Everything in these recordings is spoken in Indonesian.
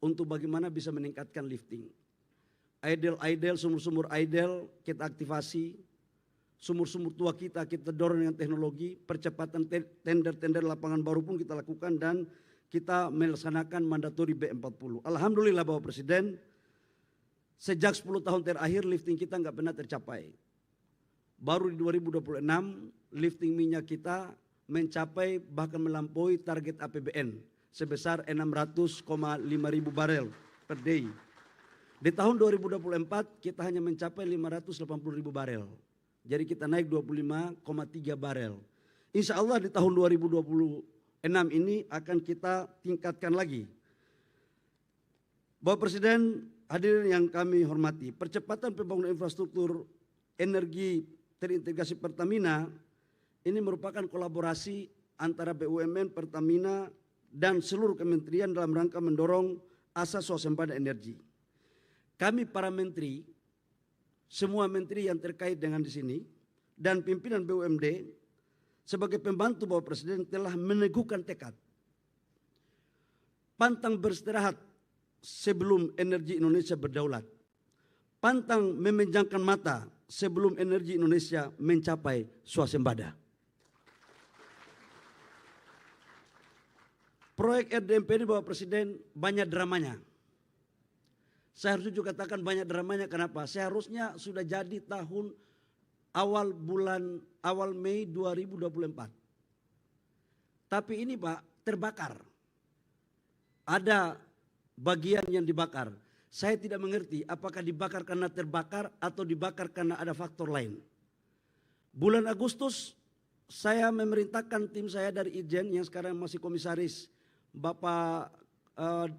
untuk bagaimana bisa meningkatkan lifting. Idle, sumur-sumur idle kita aktivasi, sumur-sumur tua kita dorong dengan teknologi, percepatan tender-tender lapangan baru pun kita lakukan dan kita melaksanakan mandatori B40. Alhamdulillah Bapak Presiden, sejak 10 tahun terakhir lifting kita nggak pernah tercapai. Baru di 2026 lifting minyak kita mencapai bahkan melampaui target APBN sebesar 600,5 ribu barel per day. Di tahun 2024 kita hanya mencapai 580 ribu barel. Jadi kita naik 25,3 barel. Insya Allah di tahun 2026 ini akan kita tingkatkan lagi. Bapak Presiden, hadirin yang kami hormati, percepatan pembangunan infrastruktur energi terintegrasi Pertamina ini merupakan kolaborasi antara BUMN, Pertamina, dan seluruh kementerian dalam rangka mendorong asas swasembada energi. Kami para menteri, semua menteri yang terkait dengan di sini, dan pimpinan BUMD sebagai pembantu Bapak Presiden telah meneguhkan tekad pantang beristirahat sebelum energi Indonesia berdaulat, pantang memejamkan mata sebelum energi Indonesia mencapai swasembada. Proyek RDMP ini Bapak Presiden banyak dramanya. Saya harus juga katakan banyak dramanya, kenapa? Seharusnya sudah jadi tahun awal Mei 2024. Tapi ini Pak terbakar. Ada bagian yang dibakar. Saya tidak mengerti apakah dibakar karena terbakar atau dibakar karena ada faktor lain. Bulan Agustus saya memerintahkan tim saya dari Irjen yang sekarang masih komisaris, Bapak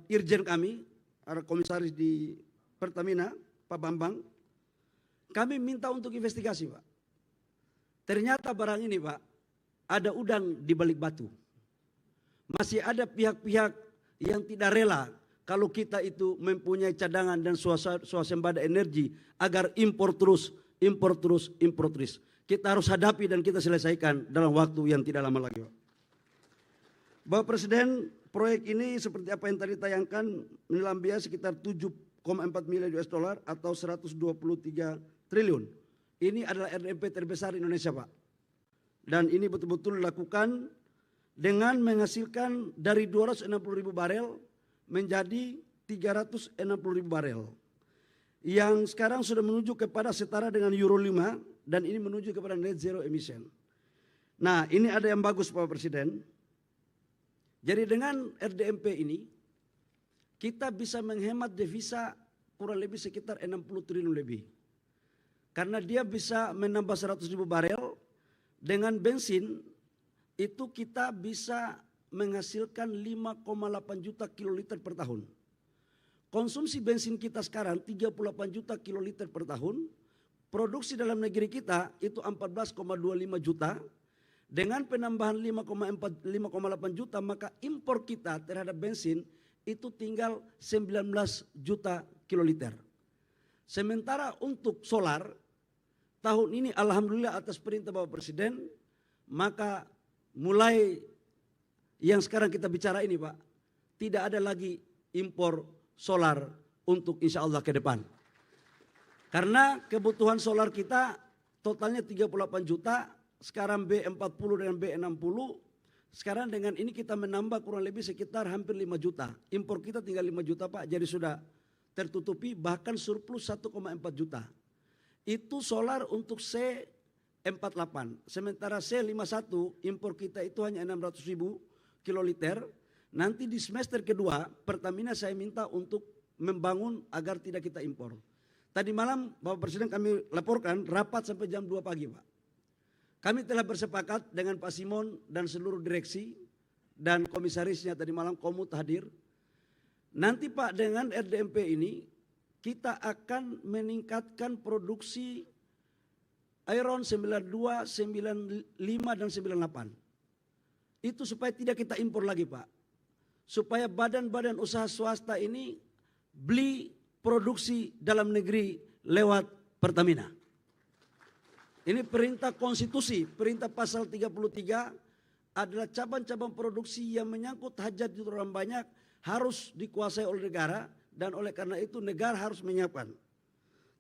Irjen kami, ada komisaris di Pertamina, Pak Bambang. Kami minta untuk investigasi Pak. Ternyata barang ini Pak, ada udang di balik batu. Masih ada pihak-pihak yang tidak rela kalau kita itu mempunyai cadangan dan swasembada energi agar impor terus. Kita harus hadapi dan kita selesaikan dalam waktu yang tidak lama lagi Pak. Bapak Presiden, proyek ini seperti apa yang tadi tayangkan menelan biaya sekitar 7,4 miliar US dollar atau 123 triliun. Ini adalah RDMP terbesar di Indonesia Pak. Dan ini betul-betul dilakukan dengan menghasilkan dari 260 ribu barel menjadi 360 ribu barel. Yang sekarang sudah menuju kepada setara dengan Euro 5 dan ini menuju kepada net zero emission. Nah ini ada yang bagus Pak Presiden. Jadi dengan RDMP ini kita bisa menghemat devisa kurang lebih sekitar 60 triliun lebih. Karena dia bisa menambah 100 ribu barel, dengan bensin itu kita bisa menghasilkan 5,8 juta kiloliter per tahun. Konsumsi bensin kita sekarang 38 juta kiloliter per tahun, produksi dalam negeri kita itu 14,25 juta. Dengan penambahan 5,8 juta maka impor kita terhadap bensin itu tinggal 19 juta kiloliter. Sementara untuk solar tahun ini alhamdulillah atas perintah Bapak Presiden maka mulai yang sekarang kita bicara ini Pak tidak ada lagi impor solar untuk insya Allah ke depan. Karena kebutuhan solar kita totalnya 38 juta. Sekarang B40 dengan B60, sekarang dengan ini kita menambah kurang lebih sekitar hampir 5 juta. Impor kita tinggal 5 juta Pak, jadi sudah tertutupi bahkan surplus 1,4 juta. Itu solar untuk C48, sementara C51 impor kita itu hanya 600 ribu kiloliter. Nanti di semester kedua Pertamina saya minta untuk membangun agar tidak kita impor. Tadi malam Bapak Presiden kami laporkan rapat sampai jam 2 pagi Pak. Kami telah bersepakat dengan Pak Simon dan seluruh direksi dan komisarisnya tadi malam Komut hadir. Nanti Pak dengan RDMP ini kita akan meningkatkan produksi iron 92, 95 dan 98. Itu supaya tidak kita impor lagi Pak. Supaya badan-badan usaha swasta ini beli produksi dalam negeri lewat Pertamina. Ini perintah konstitusi, perintah pasal 33 adalah cabang-cabang produksi yang menyangkut hajat orang banyak harus dikuasai oleh negara dan oleh karena itu negara harus menyiapkan.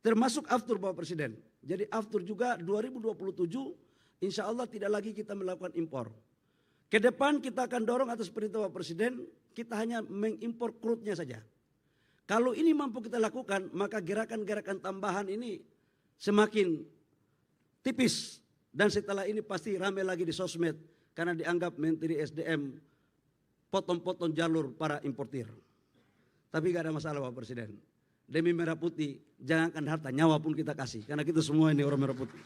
Termasuk aftur Bapak Presiden. Jadi aftur juga 2027 insya Allah tidak lagi kita melakukan impor. Ke depan kita akan dorong atas perintah Bapak Presiden, kita hanya mengimpor crude-nya saja. Kalau ini mampu kita lakukan, maka gerakan-gerakan tambahan ini semakin tipis. Dan setelah ini pasti ramai lagi di sosmed karena dianggap Menteri SDM potong-potong jalur para importir. Tapi gak ada masalah Bapak Presiden. Demi merah putih, jangankan harta, nyawa pun kita kasih. Karena kita semua ini orang merah putih.